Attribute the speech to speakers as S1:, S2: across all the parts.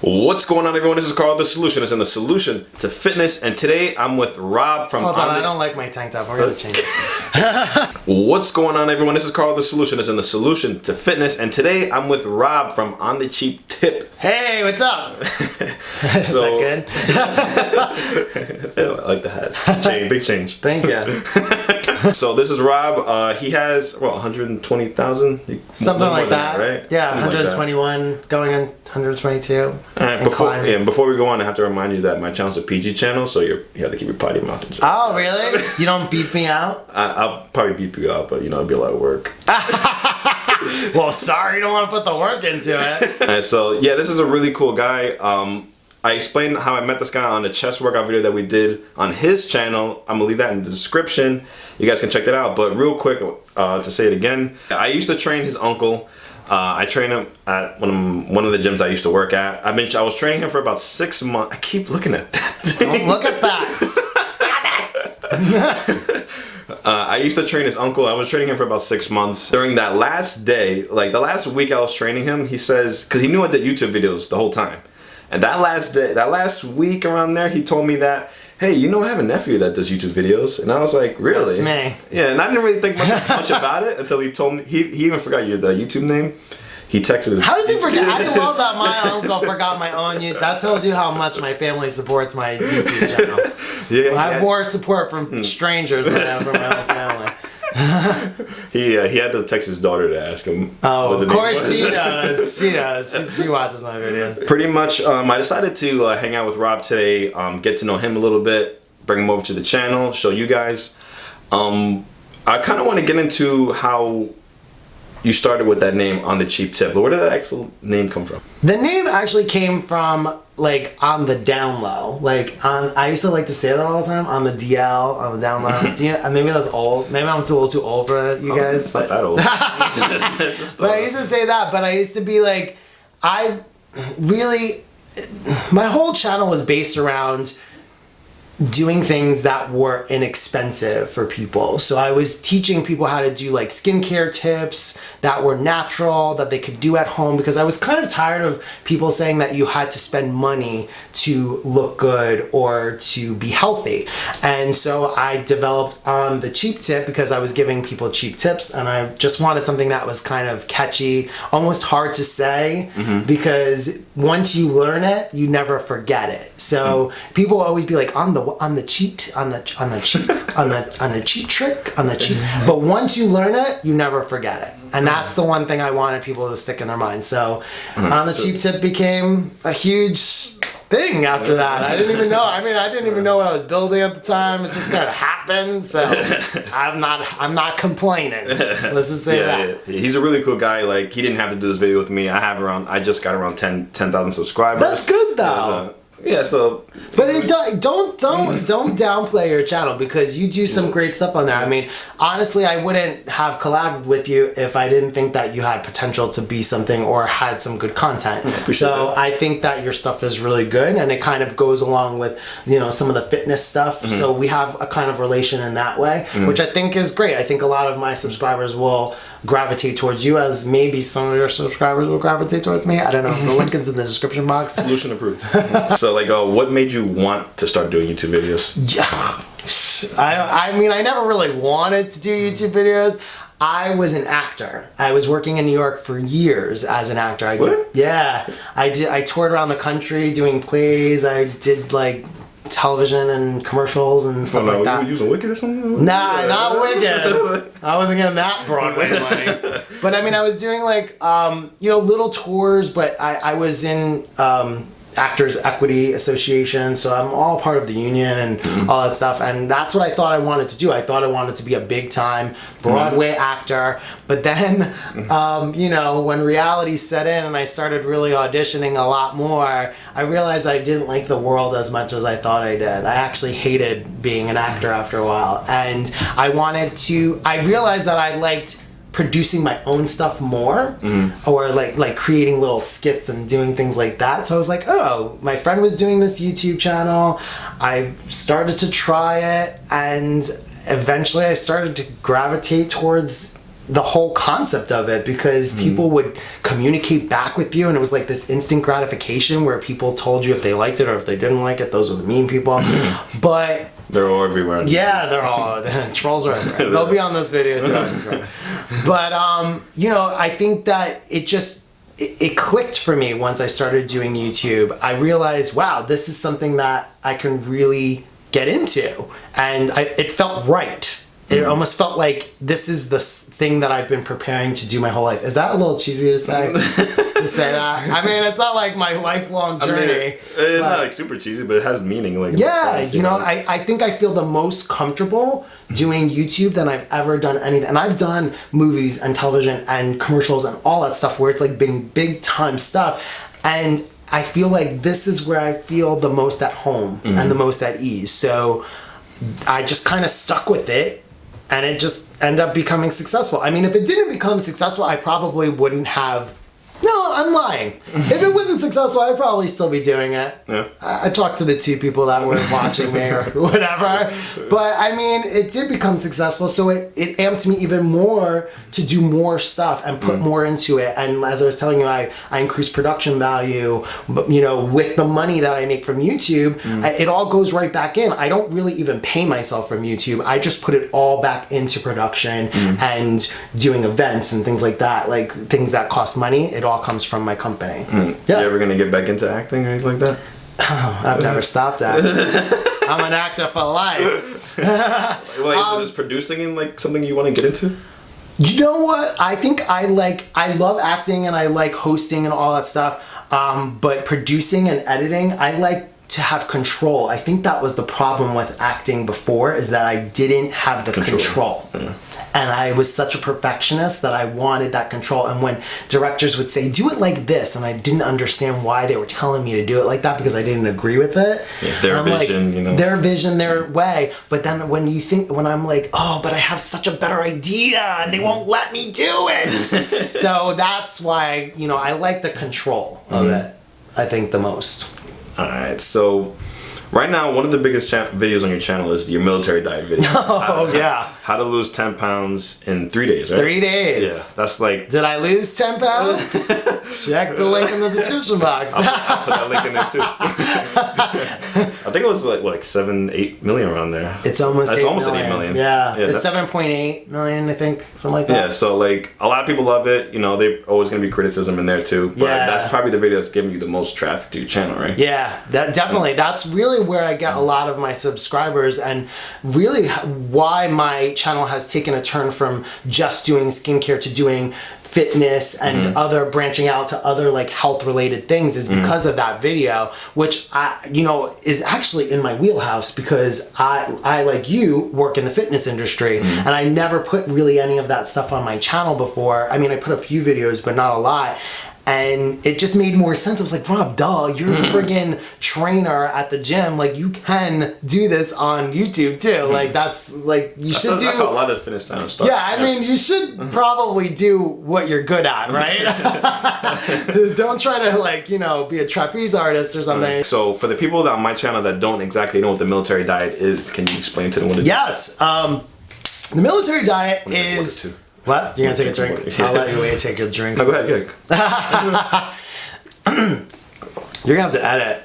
S1: What's going on, everyone? This is Carl, the Solutionist, and the solution to fitness. And today I'm with Rob from
S2: Hold on, I don't like my tank top. We're gonna change it.
S1: What's going on, everyone? This is Carl, the Solutionist, and the solution to fitness. And today I'm with Rob from OnTheCheapTip.
S2: Hey, what's up? Is
S1: So,
S2: that good?
S1: I like the hat. Big change.
S2: Thank you.
S1: So this is Rob. He has, well, 120,000?
S2: Something like that.
S1: Right?
S2: Yeah,
S1: Something
S2: 121, like going on 122.
S1: All right, before we go on, I have to remind you that my channel's a PG channel, so you have to keep your potty mouth.
S2: Oh, really? You don't beep me out?
S1: I'll probably beep you out, but it'll be a lot of work.
S2: Well, sorry, you don't want to put the work into it.
S1: All right, so yeah, this is a really cool guy. I explained how I met this guy on the chest workout video that we did on his channel. I'm gonna leave that in the description. You guys can check that out. But real quick, to say it again, I used to train his uncle. I trained him at one of the gyms I used to work at. I was training him for about 6 months. I keep looking at that thing.
S2: Don't look at that. Stop it.
S1: I used to train his uncle. I was training him for about 6 months. During that last day, like the last week I was training him, he says, because he knew I did YouTube videos the whole time. And that last week around there, he told me that, hey, I have a nephew that does YouTube videos. And I was like, really?
S2: That's me.
S1: Yeah, and I didn't really think much about it until he told me. He even forgot the YouTube name. He texted his...
S2: How does he forget? I love that my uncle forgot my own YouTube. That tells you how much my family supports my YouTube channel.
S1: Yeah,
S2: I have more support from strangers than I have from my own family.
S1: He had to text his daughter to ask him.
S2: Oh, of course she does. She does. She watches my videos.
S1: Pretty much, I decided to hang out with Rob today, get to know him a little bit, bring him over to the channel, show you guys. I kind of want to get into how you started with that name, OnTheCheapTip. Where did that actual name come from?
S2: The name actually came from like on the down low. I used to like to say that all the time, on the DL, on the down low. Maybe that's old. Maybe I'm a little too old for it, you guys.
S1: It's not that old.
S2: But I used to say that, but I used to be like, my whole channel was based around doing things that were inexpensive for people. So I was teaching people how to do like skincare tips that were natural, that they could do at home, because I was kind of tired of people saying that you had to spend money to look good or to be healthy. And so I developed OnTheCheapTip because I was giving people cheap tips, and I just wanted something that was kind of catchy, almost hard to say, because once you learn it, you never forget it. So people always be like, on the cheap trick. But once you learn it, you never forget it. And that's the one thing I wanted people to stick in their mind. So OnTheCheapTip became a huge thing after that. I didn't even know. I didn't even know what I was building at the time. It just kind of happened. So I'm not complaining. Let's just say that.
S1: Yeah. He's a really cool guy. Like, he didn't have to do this video with me. I just got around 10,000 subscribers.
S2: That's good though.
S1: Yeah, so...
S2: But don't downplay your channel, because you do some great stuff on there. I mean, honestly, I wouldn't have collabed with you if I didn't think that you had potential to be something or had some good content. So I think that your stuff is really good, and it kind of goes along with, some of the fitness stuff. So we have a kind of relation in that way, which I think is great. I think a lot of my subscribers will gravitate towards you, as maybe some of your subscribers will gravitate towards me. I don't know. The link is in the description box.
S1: Solution approved. So, what made you want to start doing YouTube videos?
S2: I never really wanted to do YouTube videos. I was an actor. I was working in New York for years as an actor. I toured around the country doing plays. I did television and commercials and stuff like that.
S1: Were you using Wicked or something?
S2: Nah, not Wicked. I wasn't getting that Broadway money. But I was doing little tours, but I was in Actors Equity Association, so I'm all part of the union and all that stuff, and that's what I thought I wanted to do. I thought I wanted to be a big time Broadway actor, but then when reality set in and I started really auditioning a lot more, I realized I didn't like the world as much as I thought I did. I actually hated being an actor after a while, and I realized that I liked producing my own stuff more, or like creating little skits and doing things like that. So I was like, oh, my friend was doing this YouTube channel. I started to try it, and eventually I started to gravitate towards the whole concept of it, because people would communicate back with you, and it was like this instant gratification where people told you if they liked it or if they didn't like it. Those are the mean people. But
S1: they're all everywhere.
S2: yeah, they're all trolls are everywhere. They'll be on this video too. But you know, I think that it clicked for me once I started doing YouTube. I realized, wow, this is something that I can really get into, and it felt right. It almost felt like this is the thing that I've been preparing to do my whole life. Is that a little cheesy to say? To say that? I mean, it's not like my lifelong journey. I mean,
S1: it's not like super cheesy, but it has meaning. Like,
S2: yeah, sense, you know, I think I feel the most comfortable doing YouTube than I've ever done anything. And I've done movies and television and commercials and all that stuff where it's like big time stuff. And I feel like this is where I feel the most at home and the most at ease. So I just kind of stuck with it. And it just ended up becoming successful. I mean, if it didn't become successful, I probably wouldn't have... No, I'm lying. If it wasn't successful, I'd probably still be doing it. Yeah. I talked to the 2 people that were watching me or whatever. But, I mean, it did become successful, so it amped me even more to do more stuff and put more into it. And as I was telling you, I increased production value, you know, with the money that I make from YouTube. It all goes right back in. I don't really even pay myself from YouTube. I just put it all back into production and doing events and things like that, like things that cost money. It all comes from my company.
S1: Yeah. You ever gonna get back into acting or anything like that?
S2: Oh, I've never stopped acting. I'm an actor for life.
S1: Wait, so is producing in like something you want to get into?
S2: You know what? I think I love acting and I like hosting and all that stuff. But producing and editing, I like to have control. I think that was the problem with acting before, is that I didn't have the control. And I was such a perfectionist that I wanted that control. And when directors would say, do it like this, and I didn't understand why they were telling me to do it like that because I didn't agree with it. Yeah, their vision, like, you know. Their vision, their way. But then when I'm like, oh, but I have such a better idea and they won't let me do it. So that's why, you know, I like the control of it, I think, the most.
S1: All right, so right now, one of the biggest videos on your channel is your military diet video.
S2: Oh, yeah.
S1: How to lose 10 pounds in 3 days, right?
S2: 3 days.
S1: Yeah, that's like...
S2: Did I lose 10 pounds? Check the link in the description box.
S1: I'll put that link in there, too. I think it was like 7-8 million around there.
S2: It's almost 8
S1: million.
S2: Yeah, it's 7.8 million, I think, something like that.
S1: Yeah, so like a lot of people love it. You know, there's always going to be criticism in there, too. But that's probably the video that's giving you the most traffic to your channel, right?
S2: Yeah, definitely. That's really where I get a lot of my subscribers, and really why my channel has taken a turn from just doing skincare to doing fitness and other, branching out to other like health related things, is because of that video, which is actually in my wheelhouse, because I like you work in the fitness industry, and I never put really any of that stuff on my channel before. I mean, I put a few videos, but not a lot. And it just made more sense. I was like, Rob, duh, you're a friggin' trainer at the gym. Like, you can do this on YouTube too. Like, that's like, you should do.
S1: That's how a lot of fitness channels start.
S2: Yeah, I mean, you should probably do what you're good at, right? Don't try to, like, you know, be a trapeze artist or something.
S1: So, for the people on my channel that don't exactly know what the military diet is, can you explain to them what it is?
S2: Yes. The military diet is... What? You're gonna take a drink? I'll let you wait. Take your drink.
S1: No, go ahead.
S2: You're gonna have to edit.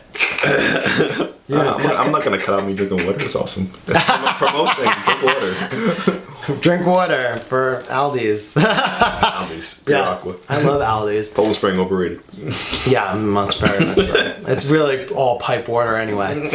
S1: I'm not gonna cut out me drinking water. It's awesome. It's promotion. Drink water.
S2: Drink water for Aldi's.
S1: Aldi's. Pure Aqua.
S2: I love Aldi's.
S1: Poland Spring overrated.
S2: Yeah, much better. It's really all pipe water anyway.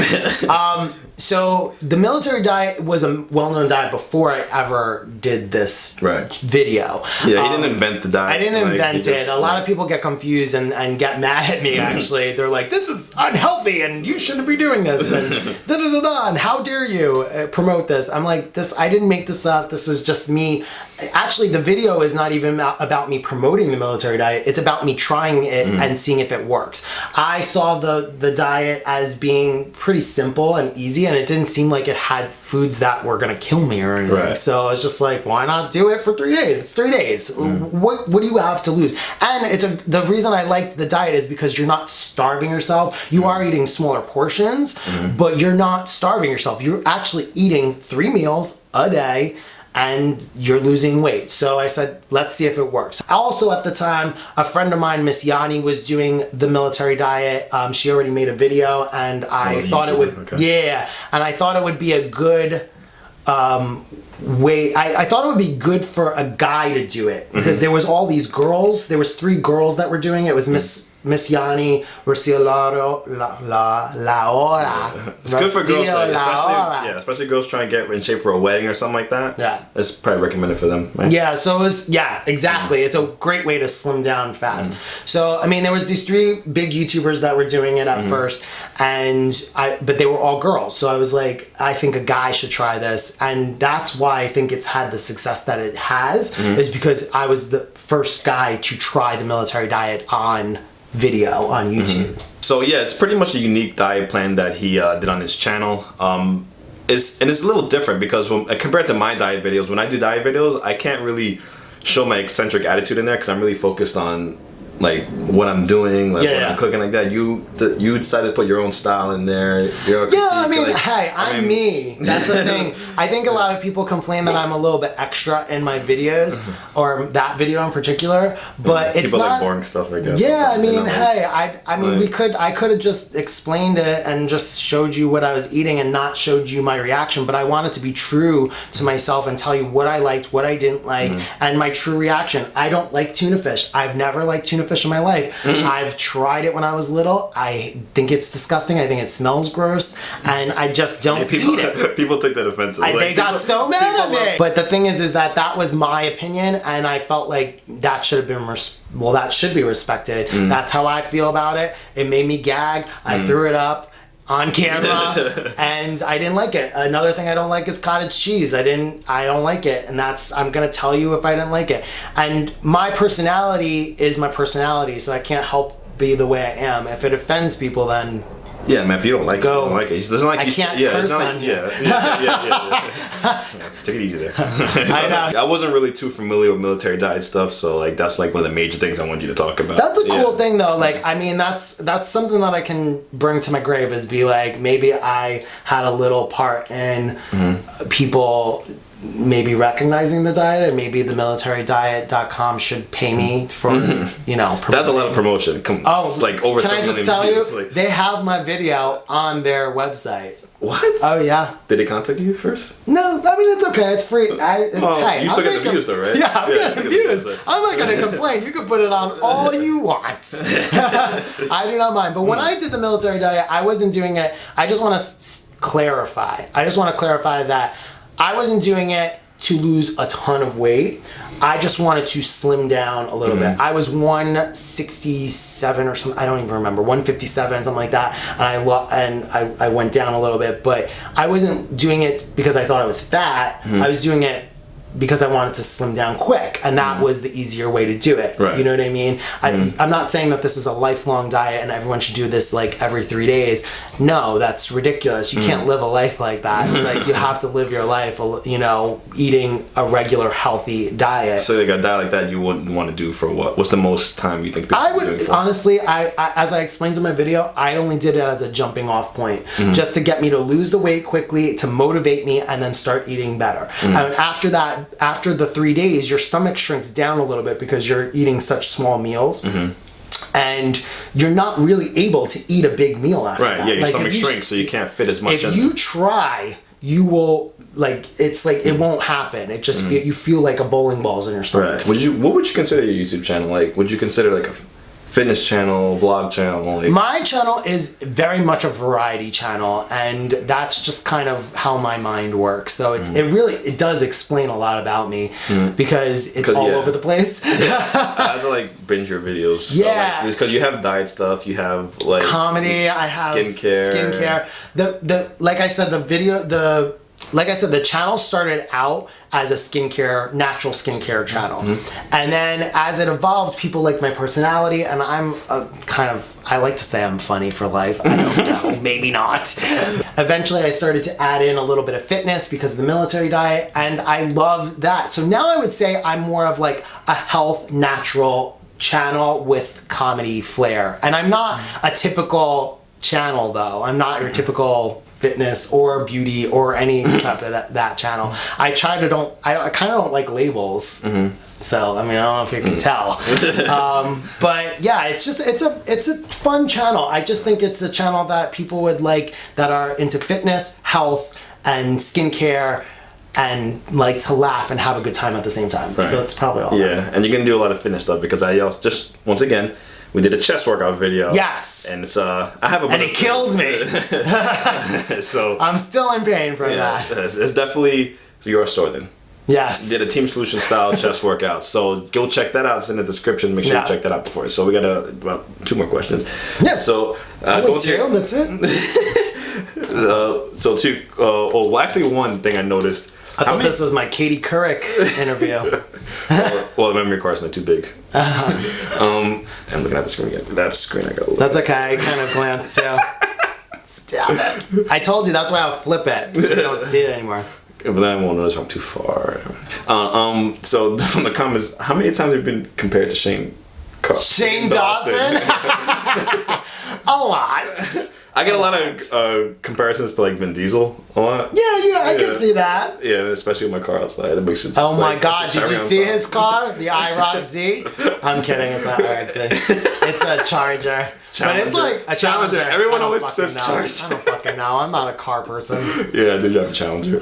S2: So the military diet was a well-known diet before I ever did this video.
S1: Yeah, he didn't invent the diet.
S2: I didn't invent it. A lot of people get confused and get mad at me, actually. They're like, this is unhealthy and you shouldn't be doing this, and da-da-da-da, and how dare you promote this. I'm like, I didn't make this up. This is just me. Actually, the video is not even about me promoting the military diet. It's about me trying it and seeing if it works. I saw the diet as being pretty simple and easy, and it didn't seem like it had foods that were going to kill me or anything. Right. So I was just like, why not do it for 3 days? It's 3 days. What do you have to lose? And the reason I liked the diet is because you're not starving yourself. You are eating smaller portions, but you're not starving yourself. You're actually eating 3 meals a day. and you're losing weight. So I said, let's see if it works. Also at the time, a friend of mine, Miss Yanni, was doing the military diet. She already made a video, and I thought it would, and I thought it would be a good way. I thought it would be good for a guy to do it, because there was all these girls. There was 3 girls that were doing it. It was Miss Yanni, Rocio Laura.
S1: It's good for girls, especially girls trying to get in shape for a wedding or something like that.
S2: Yeah.
S1: It's probably recommended for them, right?
S2: Yeah, so it was, exactly. It's a great way to slim down fast. So, I mean, there was these 3 big YouTubers that were doing it at first, but they were all girls. So I was like, I think a guy should try this. And that's why I think it's had the success that it has, is because I was the first guy to try the military diet on video on YouTube.
S1: So yeah, it's pretty much a unique diet plan that he did on his channel. It's a little different because compared to my diet videos, when I do diet videos, I can't really show my eccentric attitude in there because I'm really focused on like what I'm doing, like what I'm cooking, like that. You decided to put your own style in there.
S2: I mean, hey, I'm me. That's the thing. I think a lot of people complain that I'm a little bit extra in my videos, or that video in particular. But it's
S1: people
S2: not
S1: like boring stuff, I guess.
S2: Yeah, I mean, hey, I mean, I could have just explained it and just showed you what I was eating and not showed you my reaction. But I wanted to be true to myself and tell you what I liked, what I didn't like, and my true reaction. I don't like tuna fish. I've never liked tuna fish in my life. I've tried it when I was little. I think it's disgusting. I think it smells gross, and I just don't eat it.
S1: People take that offensive.
S2: They got so mad at me. But the thing is that was my opinion, and I felt like that should have been that should be respected. That's how I feel about it. It made me gag. I threw it up on camera and I didn't like it. Another thing I don't like is cottage cheese. I don't like it, and I'm gonna tell you if I didn't like it. And my personality is my personality, so I can't help be the way I am. If it offends people, then
S1: yeah, man, if you don't like it, you don't like it. It doesn't like
S2: I can't curse on you.
S1: Take it easy there. I know. I wasn't really too familiar with military diet stuff, so like that's like one of the major things I wanted you to talk about.
S2: That's a cool thing though. Like, I mean, that's something that I can bring to my grave, is be like, maybe I had a little part in people maybe recognizing the diet, and maybe the militarydiet.com should pay me for,
S1: That's a lot of promotion. Like over
S2: can I just tell
S1: views,
S2: you, they have my video on their website.
S1: What?
S2: Oh yeah.
S1: Did they contact you first?
S2: No, I mean, it's okay. It's free. Hey,
S1: you still get the views though, right?
S2: Yeah, I'm getting the views. I'm not going to complain. You can put it on all you want. I do not mind. But when I did the military diet, I wasn't doing it. I just want to clarify. That I wasn't doing it to lose a ton of weight. I just wanted to slim down a little bit. I was 167 or something. I don't even remember. 157, something like that. And I went down a little bit, but I wasn't doing it because I thought I was fat. I was doing it because I wanted to slim down quick, and that was the easier way to do it.
S1: Right.
S2: You know what I mean? I'm not saying that this is a lifelong diet and everyone should do this like every 3 days. No, that's ridiculous. You can't live a life like that. Like, you have to live your life, eating a regular healthy diet.
S1: So like a diet like that you wouldn't want to do for what? What's the most time you think people
S2: I
S1: would do it
S2: would
S1: for?
S2: honestly, I as I explained in my video, I only did it as a jumping off point, just to get me to lose the weight quickly, to motivate me, and then start eating better. And after that, after the 3 days, your stomach shrinks down a little bit because you're eating such small meals. And you're not really able to eat a big meal after that.
S1: Right, yeah, your stomach shrinks, so you can't fit as much in.
S2: If you try, you will, it's like, it won't happen. It just, you feel like a bowling ball's in your stomach.
S1: Right. What would you consider your YouTube channel? Like, would you consider like a fitness channel, vlog channel? Like... My
S2: channel is very much a variety channel, and that's just kind of how my mind works. So it does explain a lot about me, because it's all over the place.
S1: I have to like binge your videos.
S2: Yeah,
S1: because you have diet stuff, you have like
S2: comedy, I have skincare. Like I said, the channel started out as a natural skincare channel. And then as it evolved, people liked my personality, and I'm I like to say I'm funny for life. I don't know, maybe not. Eventually I started to add in a little bit of fitness because of the military diet, and I love that. So now I would say I'm more of like a health, natural channel with comedy flair. And I'm not a typical channel though. I'm not your typical fitness or beauty or any type of that channel. I kind of don't like labels. So I mean, I don't know if you can tell. But yeah, it's a fun channel. I just think it's a channel that people would like that are into fitness, health, and skincare, and like to laugh and have a good time at the same time. Right. So it's probably all.
S1: Yeah, and you're gonna do a lot of fitness stuff because I also just once again. We did a chest workout video.
S2: Yes.
S1: And it's I have a
S2: and it killed me.
S1: So
S2: I'm still in pain from that.
S1: It's definitely your store then.
S2: Yes.
S1: You did a Team Solution style chest workout. So go check that out. It's in the description. Make sure you check that out before. So we got about 2 more questions.
S2: Yeah.
S1: So
S2: only 2. That's it.
S1: So 2. Well, actually, one thing I noticed.
S2: I thought this was my Katie Couric interview.
S1: Well, the memory card's not too big. I'm looking at the screen again. That screen I got.
S2: That's okay. I kind of glanced too. Stop it. I told you that's why I'll flip it so you don't see it anymore.
S1: But then I won't notice I'm too far. So from the comments, how many times have you been compared to Shane
S2: Dawson? A lot.
S1: I get a lot of comparisons to like Vin Diesel a lot.
S2: Yeah, I can see that.
S1: Yeah, especially with my car outside. It makes it just
S2: oh my God, did you see his car? The IROC Z? I'm kidding, it's not IROC Z. It's a Charger. But it's like a Challenger.
S1: Everyone always says Charger.
S2: I don't fucking know. I'm not a car person.
S1: Yeah, I do drive a Challenger.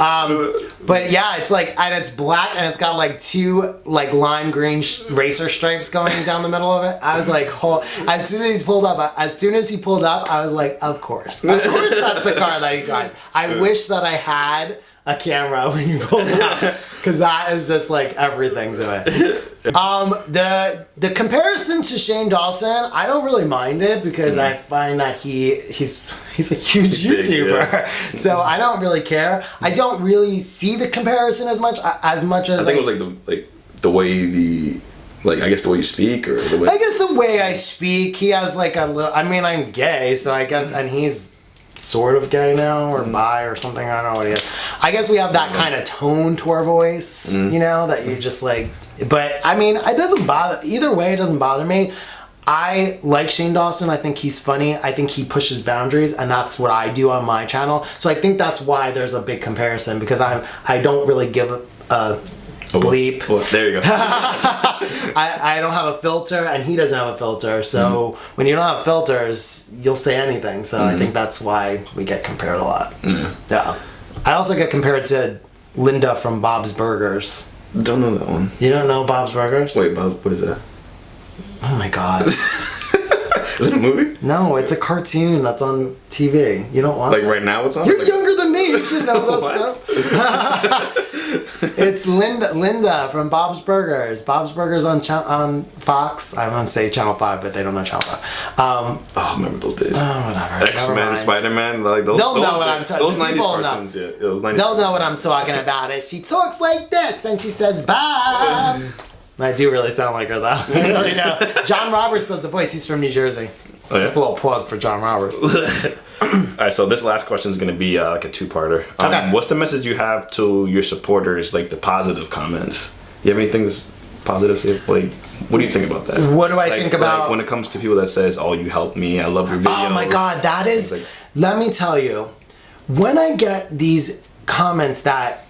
S2: But yeah, it's like, and it's black, and it's got like 2 like lime green racer stripes going down the middle of it. I was like, as soon as he pulled up, I was like, of course that's the car that he drives. I wish that I had a camera when you pulled up, because that is just like everything to it. The comparison to Shane Dawson, I don't really mind it because I find that he's a huge YouTuber, so I don't really care. I don't really see the comparison as much as
S1: I think it was the way I guess the way you speak or the way.
S2: I guess the way I speak, he has like a little. I mean, I'm gay, so I guess, and he's sort of gay now or bi or something. I don't know what he is. I guess we have that kind of tone to our voice, you know, that you just like. But I mean, it doesn't bother. Either way, it doesn't bother me. I like Shane Dawson. I think he's funny. I think he pushes boundaries, and that's what I do on my channel. So I think that's why there's a big comparison, because I don't really give a bleep.
S1: Well, there you go.
S2: I don't have a filter, and he doesn't have a filter. So when you don't have filters, you'll say anything. So I think that's why we get compared a lot. Yeah. I also get compared to Linda from Bob's Burgers.
S1: Don't know that one.
S2: You don't know Bob's Burgers?
S1: Wait, Bob, what is that?
S2: Oh my God.
S1: Is it a movie?
S2: No, it's a cartoon that's on TV. You don't watch it?
S1: Like right now it's on?
S2: You're younger than me. You should know that stuff. It's Linda from Bob's Burgers. Bob's Burgers on Fox. I want to say Channel 5, but they don't know Channel 5.
S1: Oh, remember those days.
S2: Oh, whatever.
S1: X-Men, Spider-Man. Like those,
S2: they'll know what I'm talking about.
S1: Those 90s cartoons, yeah. Those 90s
S2: they'll know what I'm talking about. She talks like this, and she says, Bob. I do really sound like her, though. I really know. John Roberts does the voice. He's from New Jersey. Oh, yeah? Just a little plug for John Roberts.
S1: Alright, so this last question is going to be like a 2-parter.
S2: Okay.
S1: What's the message you have to your supporters, like the positive comments? You have anything positive to say? Like, what do you think about that?
S2: What do I think about?
S1: Like when it comes to people that says, oh, you helped me, I love your videos.
S2: Oh my God, that is, let me tell you, when I get these comments that,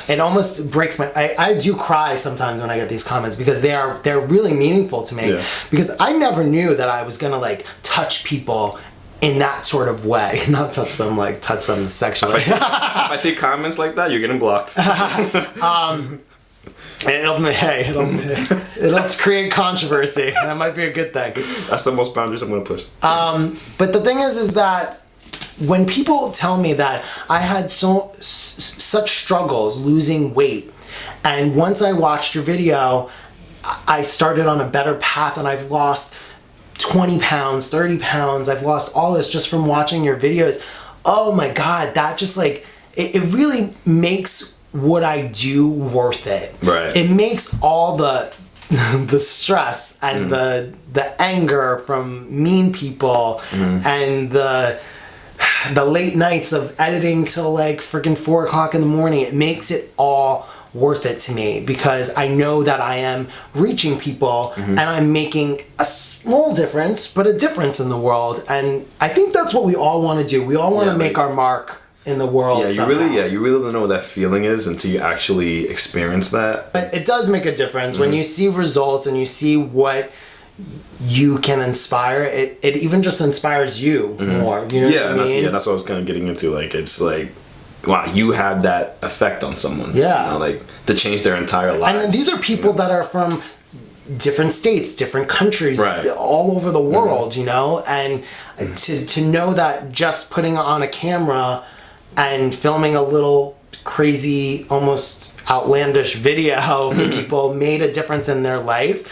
S2: it almost breaks my. I do cry sometimes when I get these comments, because they're really meaningful to me. Yeah. Because I never knew that I was gonna like touch people in that sort of way. Not touch them sexually.
S1: If I see comments like that, you're getting blocked.
S2: And it'll create controversy. That might be a good thing.
S1: That's the most boundaries I'm gonna push.
S2: But the thing is that when people tell me that I had such struggles losing weight, and once I watched your video, I started on a better path, and I've lost 20 pounds, 30 pounds, I've lost all this just from watching your videos. Oh my God, that just like, it really makes what I do worth it. Right. It makes all the stress and the anger from mean people and the late nights of editing till like freaking 4 o'clock in the morning, it makes it all worth it to me, because I know that I am reaching people and I'm making a small difference, but a difference in the world. And I think that's what we all want to do. We all want to make our mark in the world.
S1: You really don't know what that feeling is until you actually experience that.
S2: But it does make a difference when you see results and you see what you can inspire. It even just inspires you more. You know what I mean?
S1: That's what I was kind of getting into. Like, it's like, wow, you have that effect on someone.
S2: Yeah,
S1: you know, like to change their entire lives.
S2: And these are people that are from different states, different countries, all over the world. You know, and to know that just putting on a camera and filming a little crazy, almost outlandish video for people made a difference in their life.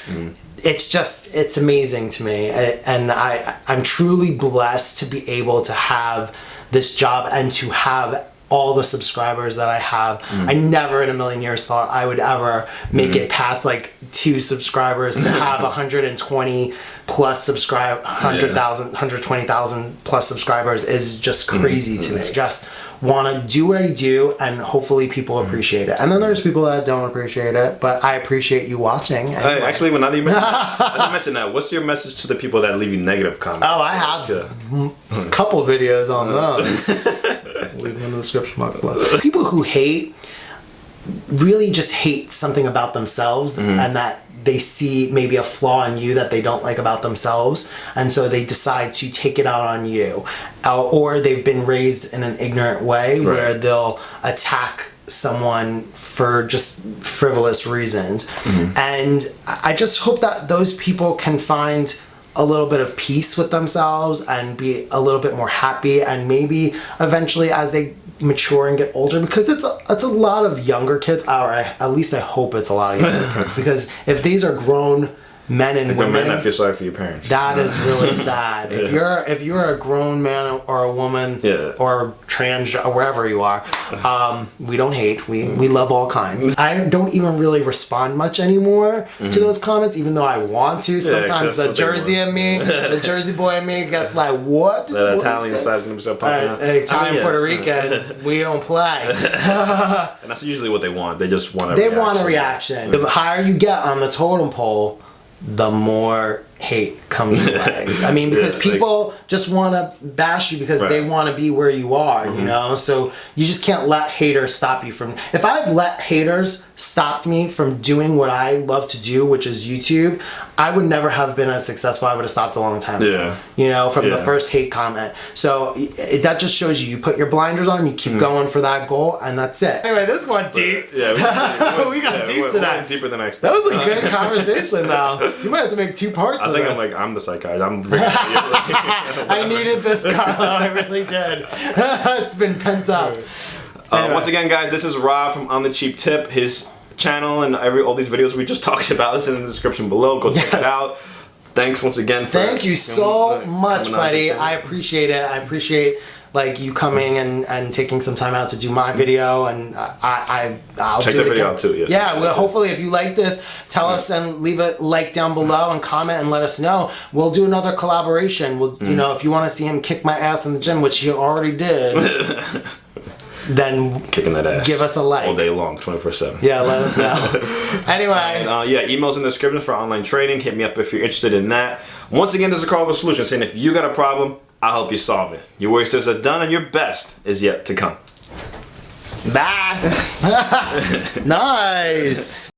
S2: It's amazing to me. And I'm truly blessed to be able to have this job and to have all the subscribers that I have. I never in a million years thought I would ever make it past like 2 subscribers. To have 120 plus 120,000 plus subscribers is just crazy to me. Just want to do what I do, and hopefully people appreciate it. And then there's people that don't appreciate it, but I appreciate you watching. Anyway.
S1: Actually, when now that you mention that, what's your message to the people that leave you negative comments?
S2: Oh, I have a couple videos on those. Leave them in the description box below. People who hate really just hate something about themselves, and that they see maybe a flaw in you that they don't like about themselves, and so they decide to take it out on you. Or they've been raised in an ignorant way where they'll attack someone for just frivolous reasons. And I just hope that those people can find a little bit of peace with themselves and be a little bit more happy, and maybe eventually as they mature and get older, because it's a lot of younger kids, or at least I hope it's a lot of younger kids, because if these are grown men and women,
S1: I feel sorry for your parents.
S2: That is really sad. If you're a grown man or a woman or trans or wherever you are, we don't hate. We love all kinds. I don't even really respond much anymore to those comments, even though I want to. Sometimes the Jersey in me, the Jersey boy in me gets like, what?
S1: That Italian size himself.
S2: Italian Puerto Rican, we don't play.
S1: And that's usually what they want. They just want a reaction.
S2: They want a reaction. The higher you get on the totem pole, the more hate comes your way. I mean, because people just want to bash you because they want to be where you are, you know? So you just can't let haters stop you from... If I've let haters stop me from doing what I love to do, which is YouTube, I would never have been as successful. I would have stopped a long time ago, you know, from the first hate comment. So that just shows you put your blinders on, you keep going for that goal, and that's it. Anyway, this one deep.
S1: We
S2: got deep tonight.
S1: We deeper than I expected.
S2: That was a good conversation, though. You might have to make 2 parts of this.
S1: I'm the psychiatrist.
S2: I needed this, Carlo. I really did. It's been pent up. Anyway.
S1: Once again, guys, this is Rob from On The Cheap Tip. His channel and all these videos we just talked about is in the description below. Go check it out. Thanks once again for
S2: Thank you so much, buddy. I appreciate it. I appreciate like you coming and taking some time out to do my video, and I'll
S1: check
S2: do it
S1: the video
S2: again.
S1: out too.
S2: Yeah, well, hopefully if you like this, tell us and leave a like down below and comment and let us know. We'll do another collaboration. We'll, you know, if you want to see him kick my ass in the gym, which he already did, then
S1: kicking that ass.
S2: Give us a like
S1: all day long, 24/7.
S2: Yeah, let us know. Anyway,
S1: emails in the description for online training. Hit me up if you're interested in that. Once again, this is Carl the Solution, saying if you got a problem, I'll help you solve it. Your worst is done and your best is yet to come.
S2: Bye. Nice.